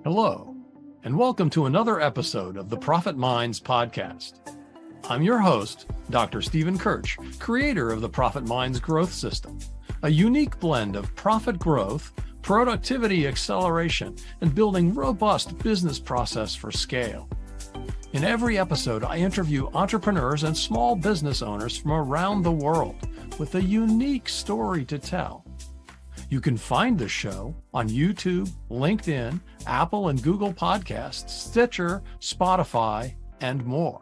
Hello, and welcome to another episode of the Profit Minds podcast. I'm your host, Dr. Stephen Kirch, creator of the Profit Minds Growth System, a unique blend of profit growth, productivity acceleration, and building robust business process for scale. In every episode, I interview entrepreneurs and small business owners from around the world with a unique story to tell. You can find the show on YouTube, LinkedIn, Apple and Google Podcasts, Stitcher, Spotify, and more.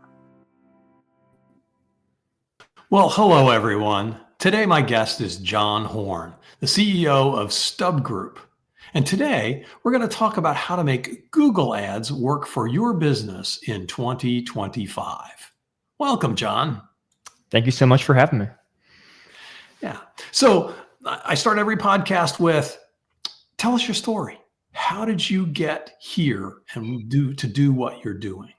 Well, hello, everyone. Today, my guest is John Horn, the CEO of StubGroup. And today, we're going to talk about how to make Google Ads work for your business in 2025. Welcome, John. Thank you so much for having me. Yeah. So I start every podcast with, tell us your story. How did you get here and do what you're doing?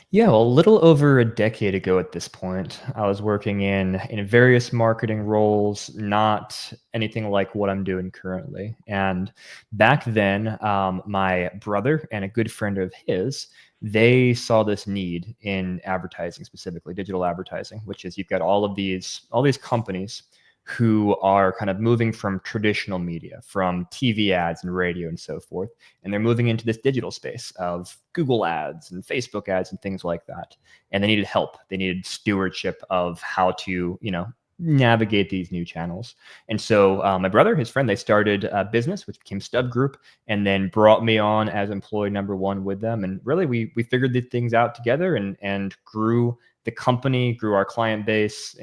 Yeah, well, a little over a decade ago at this point, I was working in various marketing roles, not anything like what I'm doing currently. And back then, my brother and a good friend of his, they saw this need in advertising, specifically digital advertising, which is you've got all these companies who are kind of moving from traditional media, from TV ads and radio and so forth. And they're moving into this digital space of Google ads and Facebook ads and things like that. And they needed help. They needed stewardship of how to, navigate these new channels. And so my brother, his friend, they started a business, which became StubGroup, and then brought me on as employee number one with them. And really, we figured these things out together and grew the company, grew our client base,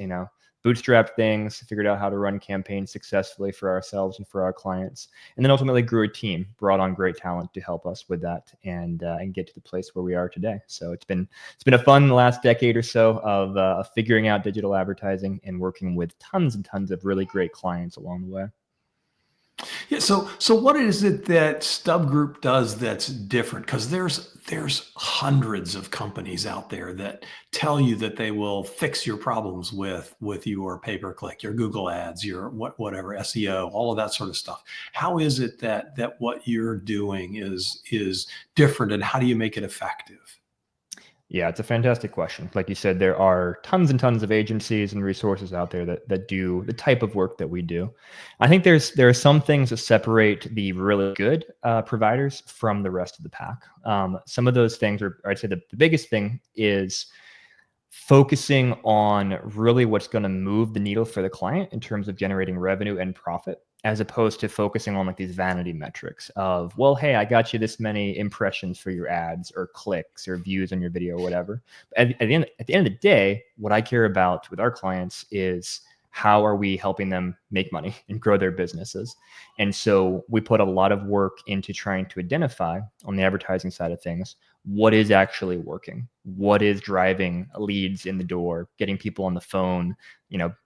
bootstrapped things, figured out how to run campaigns successfully for ourselves and for our clients, and then ultimately grew a team, brought on great talent to help us with that and get to the place where we are today. So it's been a fun last decade or so of figuring out digital advertising and working with tons and tons of really great clients along the way. Yeah. So what is it that StubGroup does that's different? Because there's hundreds of companies out there that tell you that they will fix your problems with your pay-per-click, your Google ads, your whatever SEO, all of that sort of stuff. How is it that what you're doing is different, and how do you make it effective? Yeah, it's a fantastic question. Like you said, there are tons and tons of agencies and resources out there that do the type of work that we do. I think there are some things that separate the really good providers from the rest of the pack. Some of those things are, I'd say the biggest thing is focusing on really what's going to move the needle for the client in terms of generating revenue and profit, as opposed to focusing on like these vanity metrics of, well, hey, I got you this many impressions for your ads or clicks or views on your video or whatever. At the end of the day, what I care about with our clients is how are we helping them make money and grow their businesses? And so we put a lot of work into trying to identify on the advertising side of things, what is actually working, what is driving leads in the door, getting people on the phone,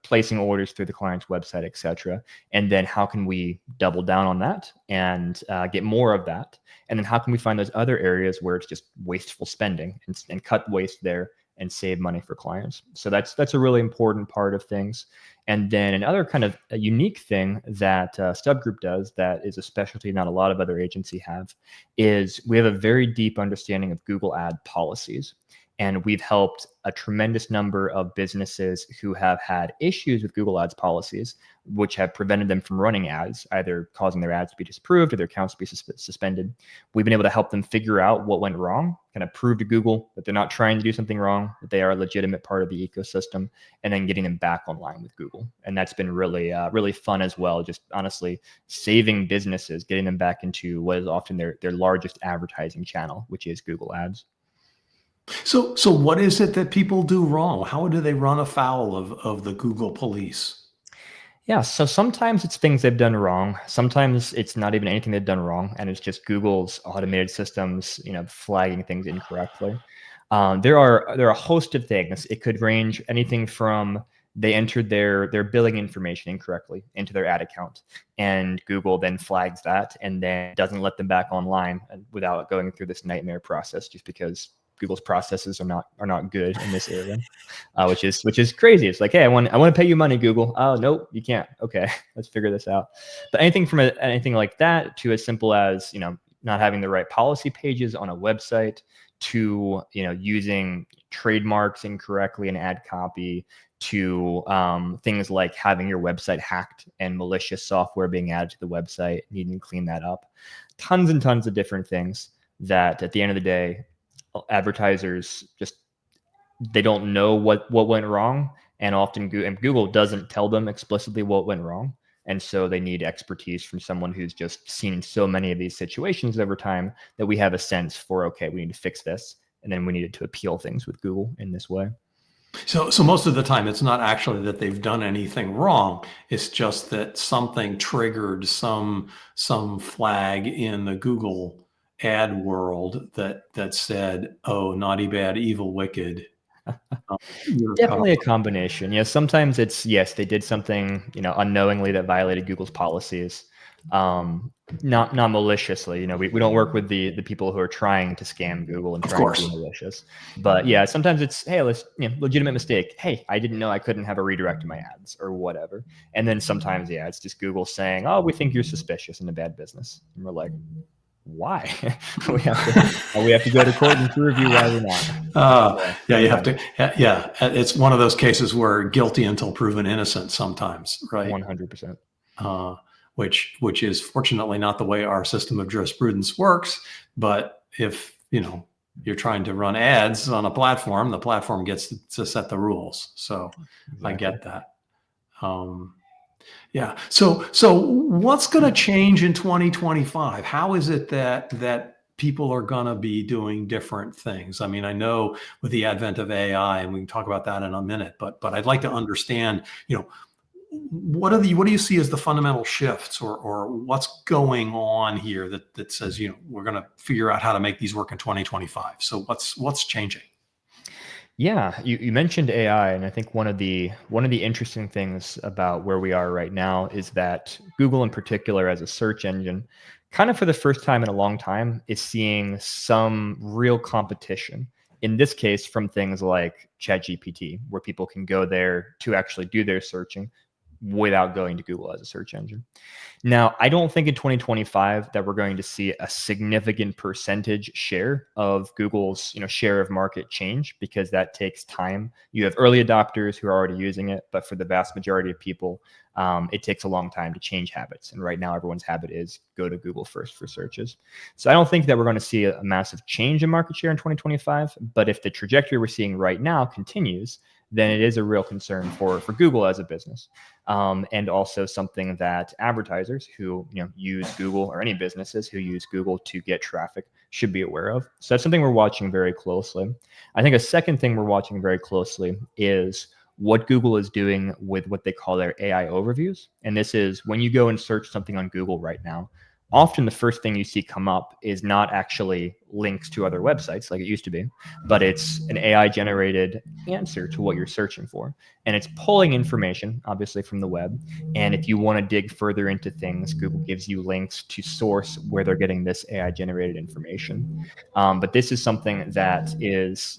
placing orders through the client's website, et cetera. And then how can we double down on that and get more of that? And then how can we find those other areas where it's just wasteful spending and cut waste there and save money for clients? So that's a really important part of things. And then another kind of a unique thing that StubGroup does that is a specialty not a lot of other agencies have is we have a very deep understanding of Google ad policies. And we've helped a tremendous number of businesses who have had issues with Google Ads policies, which have prevented them from running ads, either causing their ads to be disapproved or their accounts to be suspended. We've been able to help them figure out what went wrong, kind of prove to Google that they're not trying to do something wrong, that they are a legitimate part of the ecosystem, and then getting them back online with Google. And that's been really, really fun as well. Just honestly saving businesses, getting them back into what is often their largest advertising channel, which is Google Ads. So what is it that people do wrong? How do they run afoul of the Google police? Yeah, so sometimes it's things they've done wrong. Sometimes it's not even anything they've done wrong, and it's just Google's automated systems, flagging things incorrectly. There are a host of things. It could range anything from they entered their billing information incorrectly into their ad account, and Google then flags that and then doesn't let them back online without going through this nightmare process, just because Google's processes are not good in this area, which is crazy. It's like, hey, I want to pay you money, Google. Oh, nope, you can't. Okay, let's figure this out. But anything from anything like that to as simple as not having the right policy pages on a website, to using trademarks incorrectly in ad copy, to things like having your website hacked and malicious software being added to the website, needing to clean that up. Tons and tons of different things that at the end of the day, advertisers they don't know what went wrong, and often Google doesn't tell them explicitly what went wrong. And so they need expertise from someone who's just seen so many of these situations over time that we have a sense for, okay, we need to fix this. And then we needed to appeal things with Google in this way. So most of the time, it's not actually that they've done anything wrong. It's just that something triggered some flag in the Google ad world that said, "Oh, naughty, bad, evil, wicked." Definitely a combination. Yeah, sometimes it's, yes, they did something unknowingly that violated Google's policies. Not maliciously. We don't work with the people who are trying to scam Google and trying to be malicious. But yeah, sometimes it's, hey, let's legitimate mistake. Hey, I didn't know I couldn't have a redirect to my ads or whatever. And then sometimes, yeah, it's just Google saying, oh, we think you're suspicious and a bad business. And we're like, why? we have to go to court and prove you why we're not. You have to. Yeah, it's one of those cases where guilty until proven innocent. Sometimes, right? 100%. Which is fortunately not the way our system of jurisprudence works. But if you're trying to run ads on a platform, the platform gets to set the rules. So exactly. I get that. Yeah. So what's going to change in 2025? How is it that people are going to be doing different things? I mean, I know with the advent of AI, and we can talk about that in a minute, but I'd like to understand, what do you see as the fundamental shifts or what's going on here that says, we're going to figure out how to make these work in 2025. So what's changing? Yeah, you mentioned AI, and I think one of the interesting things about where we are right now is that Google in particular as a search engine, kind of for the first time in a long time, is seeing some real competition. In this case, from things like ChatGPT, where people can go there to actually do their searching without going to Google as a search engine. Now, I don't think in 2025 that we're going to see a significant percentage share of Google's, share of market change, because that takes time. You have early adopters who are already using it, but for the vast majority of people, it takes a long time to change habits. And right now, everyone's habit is go to Google first for searches. So I don't think that we're going to see a massive change in market share in 2025. But if the trajectory we're seeing right now continues, then it is a real concern for Google as a business, and also something that advertisers who use Google, or any businesses who use Google to get traffic, should be aware of. So that's something we're watching very closely. I think a second thing we're watching very closely is what Google is doing with what they call their AI overviews. And this is when you go and search something on Google right now, often the first thing you see come up is not actually links to other websites like it used to be, but it's an AI generated answer to what you're searching for. And it's pulling information, obviously, from the web. And if you want to dig further into things, Google gives you links to source where they're getting this AI generated information. But this is something that is,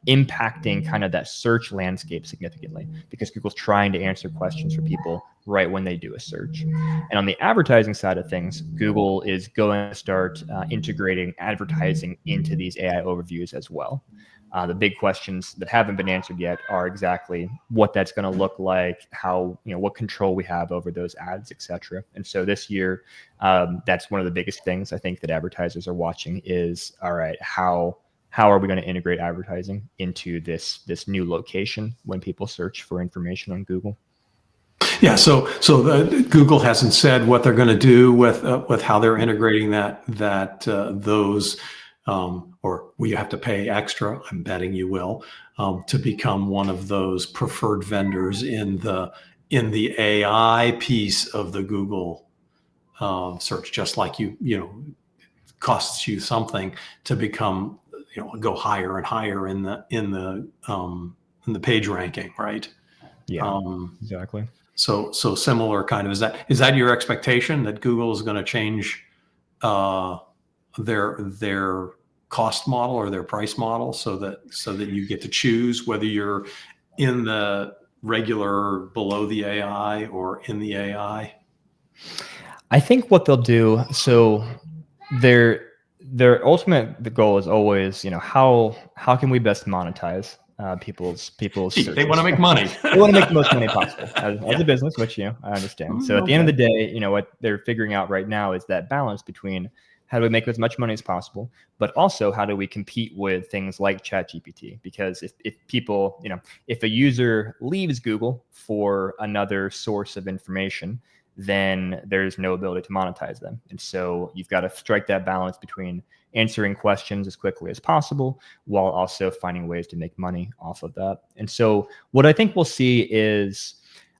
impacting kind of that search landscape significantly, because Google's trying to answer questions for people right when they do a search. And on the advertising side of things, Google is going to start integrating advertising into these AI overviews as well. The big questions that haven't been answered yet are exactly what that's going to look like, how, what control we have over those ads, et cetera. And so this year, that's one of the biggest things I think that advertisers are watching is, all right, how are we going to integrate advertising into this new location when people search for information on Google? Yeah, so Google hasn't said what they're going to do with how they're integrating those, or will you have to pay extra? I'm betting you will, to become one of those preferred vendors in the AI piece of the Google search, just like costs you something to become go higher and higher in the page ranking, right? Yeah, exactly. So similar kind of, is that your expectation that Google is going to change their cost model or their price model so that you get to choose whether you're in the regular below the AI or in the AI? I think what they'll do, so the goal is always, how can we best monetize people's Gee, they searches? want to make money. They want to make the most money possible as Yeah. a business, which I understand. So at the end of the day, what they're figuring out right now is that balance between how do we make as much money as possible, but also how do we compete with things like ChatGPT? Because if people, if a user leaves Google for another source of information, then there's no ability to monetize them. And so you've got to strike that balance between answering questions as quickly as possible while also finding ways to make money off of that. And so what I think we'll see is,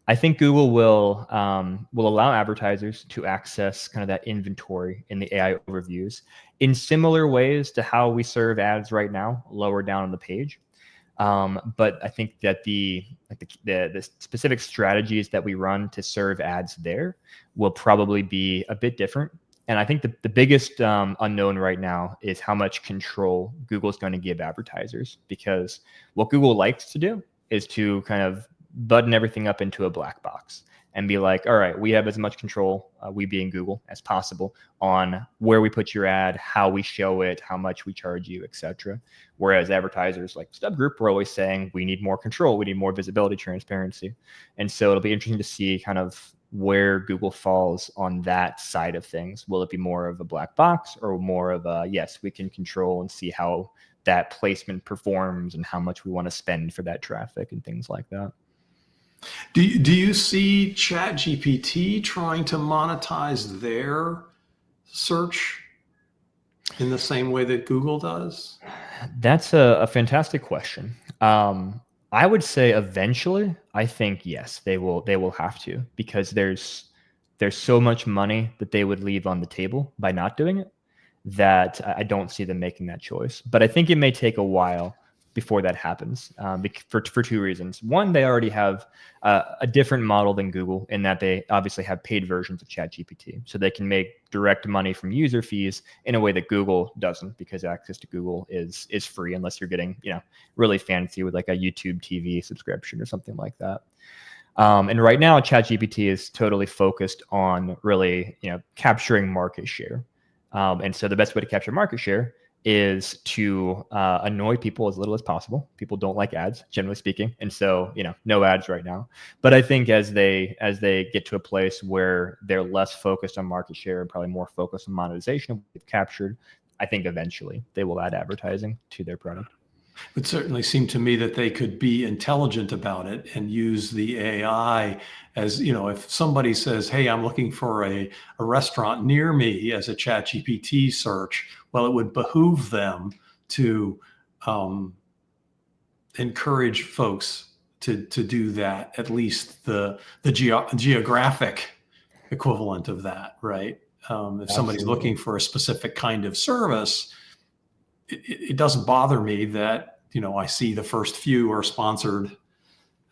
I think Google will allow advertisers to access kind of that inventory in the AI overviews in similar ways to how we serve ads right now, lower down on the page. But I think that the specific strategies that we run to serve ads there will probably be a bit different. And I think the biggest unknown right now is how much control Google's going to give advertisers, because what Google likes to do is to kind of button everything up into a black box and be like, all right, we have as much control, we being Google, as possible on where we put your ad, how we show it, how much we charge you, etc. Whereas advertisers like StubGroup are always saying, we need more control, we need more visibility, transparency. And so it'll be interesting to see kind of where Google falls on that side of things. Will it be more of a black box, or more of a, yes, we can control and see how that placement performs and how much we want to spend for that traffic and things like that? Do you see ChatGPT trying to monetize their search in the same way that Google does? That's a fantastic question. I would say eventually, I think yes, they will have to, because there's so much money that they would leave on the table by not doing it, that I don't see them making that choice. But I think it may take a while before that happens, for two reasons. One, they already have a different model than Google, in that they obviously have paid versions of ChatGPT, so they can make direct money from user fees in a way that Google doesn't, because access to Google is free unless you're getting really fancy with like a YouTube TV subscription or something like that. And right now, ChatGPT is totally focused on really capturing market share. And so the best way to capture market share is to annoy people as little as possible. People don't like ads, generally speaking, and so no ads right now. But I think as they get to a place where they're less focused on market share and probably more focused on monetization of what they've captured, I think eventually they will add advertising to their product. It certainly seemed to me that they could be intelligent about it and use the AI as, if somebody says, hey, I'm looking for a restaurant near me as a ChatGPT search, well, it would behoove them to encourage folks to do that, at least the geographic equivalent of that, right? If somebody's looking for a specific kind of service, it doesn't bother me that, I see the first few are sponsored.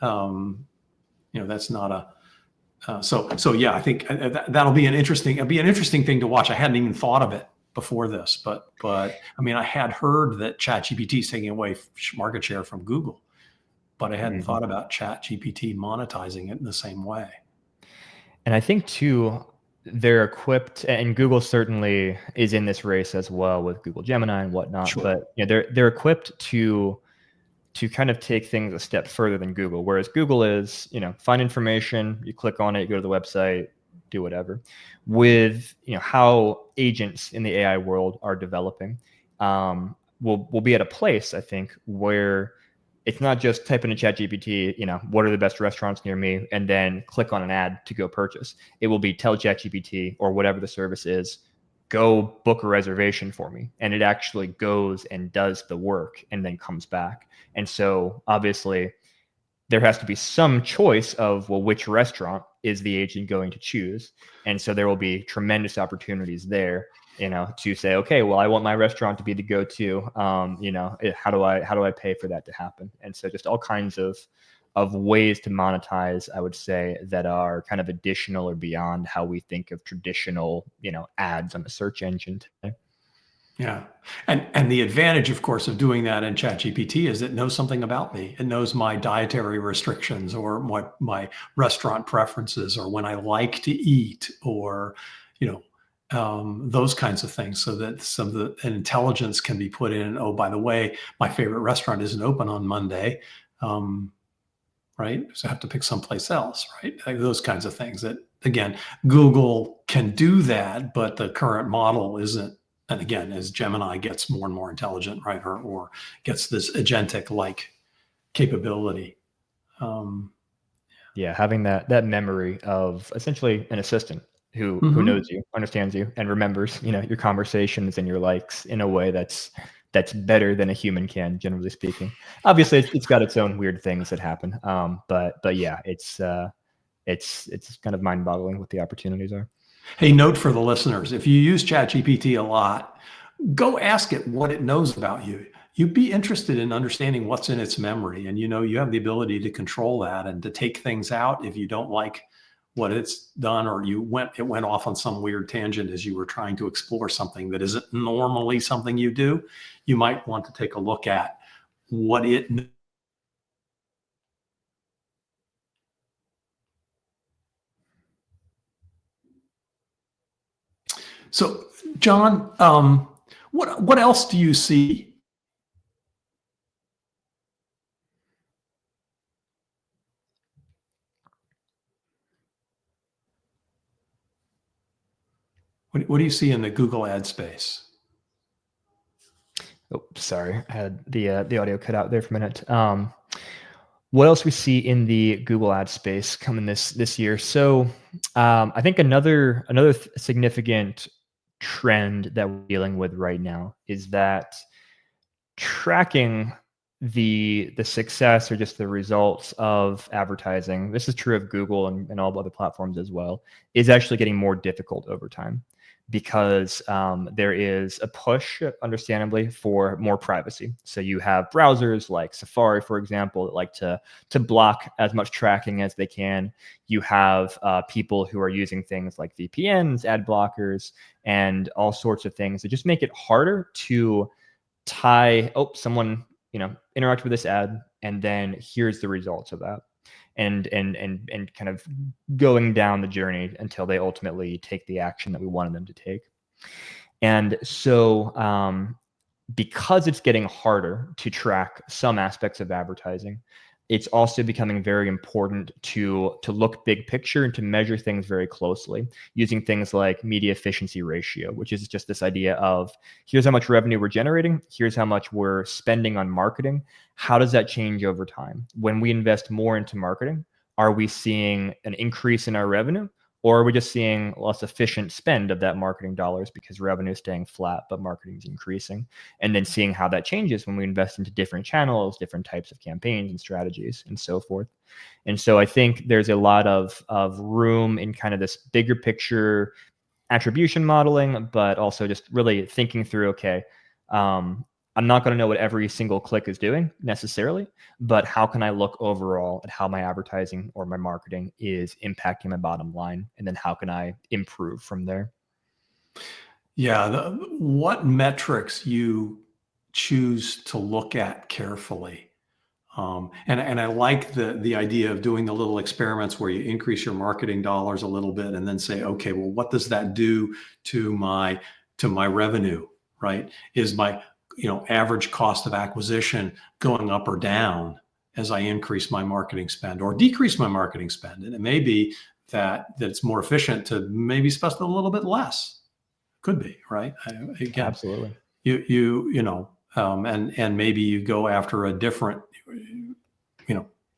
That's not so yeah, I think that'll be an interesting thing to watch. I hadn't even thought of it before this, but I mean, I had heard that ChatGPT is taking away market share from Google, but I hadn't thought about ChatGPT monetizing it in the same way. And I think too, they're equipped, and Google certainly is in this race as well with Google Gemini and whatnot. Sure. But they're equipped to kind of take things a step further than Google. Whereas Google is, find information, you click on it, you go to the website, do whatever. With how agents in the AI world are developing, we'll be at a place, I think, where it's not just type in a ChatGPT, what are the best restaurants near me, and then click on an ad to go purchase. It will be tell ChatGPT or whatever the service is, go book a reservation for me. And it actually goes and does the work and then comes back. And so obviously there has to be some choice of, well, which restaurant is the agent going to choose? And so there will be tremendous opportunities there, to say, okay, well, I want my restaurant to be the go-to. How do I pay for that to happen? And so just all kinds of ways to monetize, I would say, that are kind of additional or beyond how we think of traditional, ads on a search engine today. Yeah. And the advantage, of course, of doing that in ChatGPT is it knows something about me. It knows my dietary restrictions or my restaurant preferences or when I like to eat or, those kinds of things, so that some of the intelligence can be put in. Oh, by the way, my favorite restaurant isn't open on Monday, right? So I have to pick someplace else, right? Like those kinds of things that, again, Google can do that, but the current model isn't. And again, as Gemini gets more and more intelligent, right, or gets this agentic-like capability. Yeah, having that memory of essentially an assistant who knows you, understands you, and remembers, your conversations and your likes in a way that's better than a human can, generally speaking. Obviously, it's got its own weird things that happen. But yeah, it's kind of mind-boggling what the opportunities are. Hey, note for the listeners: if you use ChatGPT a lot, go ask it what it knows about you. You'd be interested in understanding what's in its memory, and you have the ability to control that and to take things out if you don't like what it's done, or it went off on some weird tangent as you were trying to explore something that isn't normally something you do. You might want to take a look at what it. So, John, what else do you see? What do you see in the Google ad space? Oh, sorry, I had the audio cut out there for a minute. What else we see in the Google ad space coming this year? So I think another significant trend that we're dealing with right now is that tracking the success or just the results of advertising, this is true of Google and all other platforms as well, is actually getting more difficult over time, because there is a push, understandably, for more privacy. So you have browsers like Safari, for example, that like to block as much tracking as they can. You have people who are using things like VPNs, ad blockers, and all sorts of things that just make it harder to tie, someone interacted with this ad, and then here's the results of that, and kind of going down the journey until they ultimately take the action that we wanted them to take. And so because it's getting harder to track some aspects of advertising, it's also becoming very important to look big picture and to measure things very closely using things like media efficiency ratio, which is just this idea of here's how much revenue we're generating, here's how much we're spending on marketing. How does that change over time? When we invest more into marketing, are we seeing an increase in our revenue? Or are we just seeing less efficient spend of that marketing dollars because revenue is staying flat, but marketing is increasing? And then seeing how that changes when we invest into different channels, different types of campaigns and strategies, and so forth. And so I think there's a lot of room in kind of this bigger picture attribution modeling, but also just really thinking through, okay, I'm not going to know what every single click is doing necessarily, but how can I look overall at how my advertising or my marketing is impacting my bottom line? And then how can I improve from there? Yeah, what metrics you choose to look at carefully. And I like the idea of doing the little experiments where you increase your marketing dollars a little bit and then say, okay, well, what does that do to my revenue, right? Is my average cost of acquisition going up or down as I increase my marketing spend or decrease my marketing spend? And it may be that it's more efficient to maybe spend a little bit less. Could be, right? Again, Absolutely. And maybe you go after a different,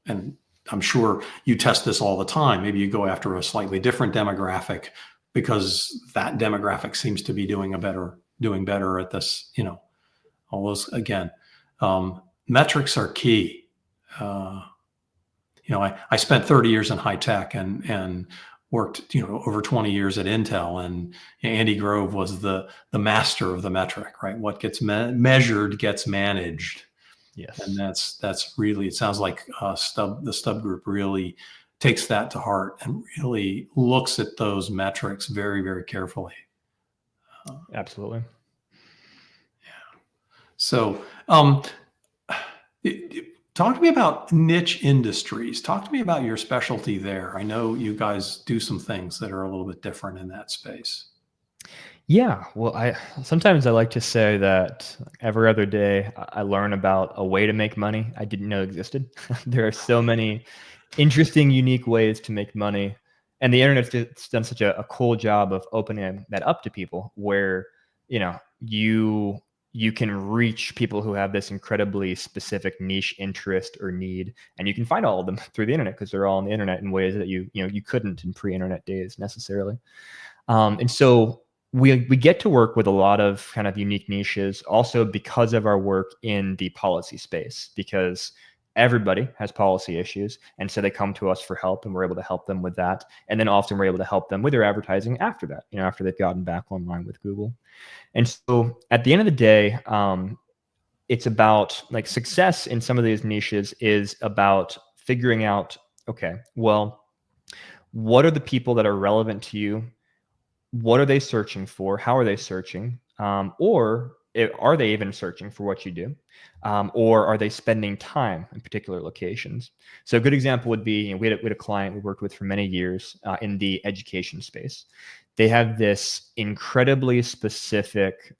and I'm sure you test this all the time. Maybe you go after a slightly different demographic because that demographic seems to be doing better at this. All those, again, metrics are key. I spent 30 years in high tech and worked, over 20 years at Intel, and Andy Grove was the master of the metric, right? What gets measured gets managed. Yes. And that's really, it sounds like the StubGroup really takes that to heart and really looks at those metrics very, very carefully. Absolutely. Yeah. So, talk to me about niche industries. Talk to me about your specialty there. I know you guys do some things that are a little bit different in that space. Yeah, well, I sometimes I like to say that every other day I learn about a way to make money I didn't know existed. There are so many interesting, unique ways to make money, and the internet's done such a cool job of opening that up to people, where you can reach people who have this incredibly specific niche interest or need, and you can find all of them through the internet because they're all on the internet in ways that you couldn't in pre-internet days necessarily. And so we get to work with a lot of kind of unique niches also because of our work in the policy space, because everybody has policy issues. And so they come to us for help, and we're able to help them with that. And then often we're able to help them with their advertising after that, after they've gotten back online with Google. And so at the end of the day, it's about like success in some of these niches is about figuring out, okay, well, what are the people that are relevant to you? What are they searching for? How are they searching? Are they even searching for what you do? Or are they spending time in particular locations? So a good example would be, we had a client we worked with for many years in the education space. They have this incredibly specific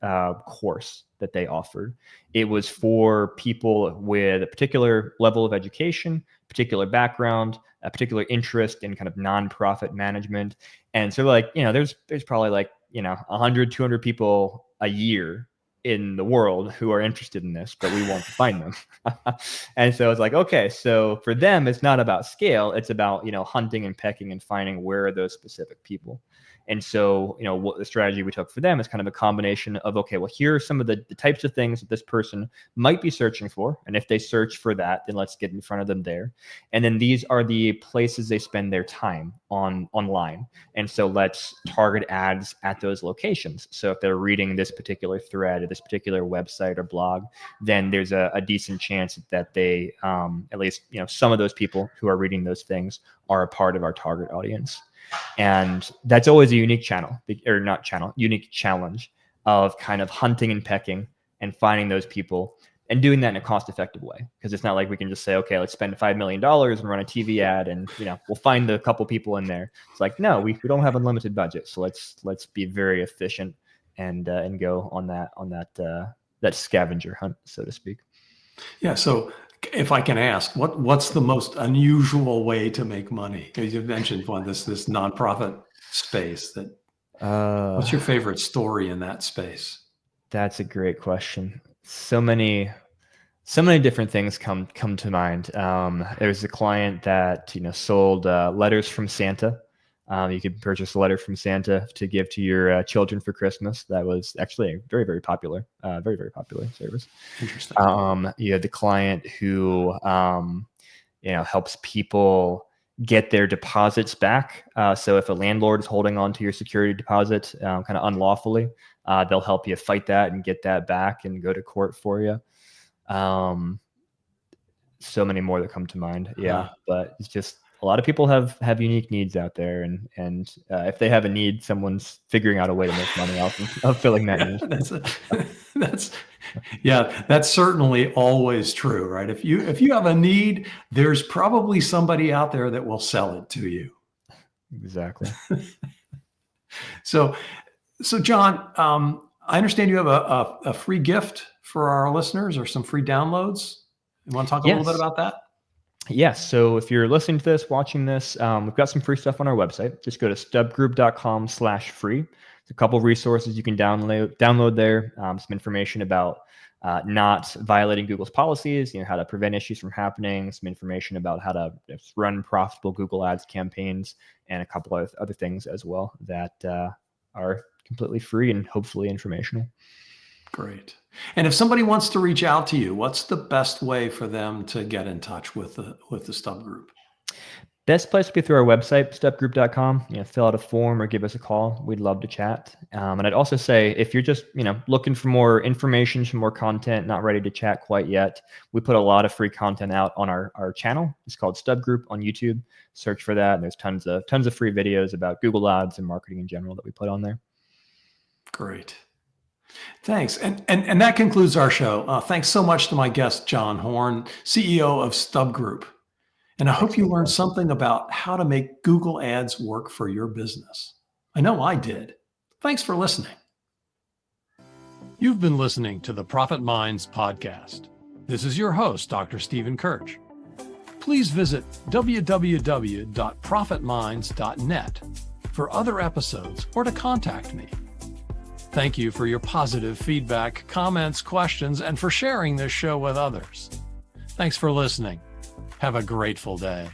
course that they offered. It was for people with a particular level of education, particular background, a particular interest in kind of nonprofit management. And so there's probably 100, 200 people a year in the world who are interested in this, but we won't find them. And so it's like, okay, so for them, it's not about scale. It's about, hunting and pecking and finding where are those specific people. And so, what the strategy we took for them is kind of a combination of, okay, well, here are some of the types of things that this person might be searching for. And if they search for that, then let's get in front of them there. And then these are the places they spend their time online. And so let's target ads at those locations. So if they're reading this particular thread or this particular website or blog, then there's a decent chance that they, at least, some of those people who are reading those things are a part of our target audience. And that's always a unique unique challenge of kind of hunting and pecking and finding those people and doing that in a cost-effective way. Because it's not like we can just say, okay, let's spend $5 million and run a TV ad and, we'll find a couple people in there. It's like, no, we don't have unlimited budget. So let's be very efficient and go on that scavenger hunt, so to speak. Yeah. So if I can ask, what's the most unusual way to make money? Because you mentioned this nonprofit space. What's your favorite story in that space? That's a great question. So many different things come to mind. There's a client that sold letters from Santa. You could purchase a letter from Santa to give to your children for Christmas. That was actually a very, very popular, very, very popular service. Interesting. You have the client who helps people get their deposits back. So if a landlord is holding on to your security deposit kind of unlawfully, they'll help you fight that and get that back and go to court for you. So many more that come to mind. Yeah. But it's just a lot of people have unique needs out there, and if they have a need, someone's figuring out a way to make money off of filling that need. That's certainly always true, right? If you have a need, there's probably somebody out there that will sell it to you. Exactly. So John, I understand you have a free gift for our listeners or some free downloads. You want to talk a little bit about that? Yes. So if you're listening to this, watching this, we've got some free stuff on our website. Just go to stubgroup.com/free. There's a couple of resources you can download there. Some information about not violating Google's policies, how to prevent issues from happening, some information about how to run profitable Google Ads campaigns, and a couple of other things as well that are completely free and hopefully informational. Great. And if somebody wants to reach out to you, what's the best way for them to get in touch with the StubGroup? Best place would be through our website, stubgroup.com. Fill out a form or give us a call. We'd love to chat. And I'd also say, if you're just looking for more information, some more content, not ready to chat quite yet, we put a lot of free content out on our channel. It's called StubGroup on YouTube. Search for that. And there's tons of free videos about Google Ads and marketing in general that we put on there. Great. Thanks. And that concludes our show. Thanks so much to my guest, John Horn, CEO of StubGroup. And I hope you learned something about how to make Google Ads work for your business. I know I did. Thanks for listening. You've been listening to the Profit Minds podcast. This is your host, Dr. Stephen Kirch. Please visit www.profitminds.net for other episodes or to contact me. Thank you for your positive feedback, comments, questions, and for sharing this show with others. Thanks for listening. Have a grateful day.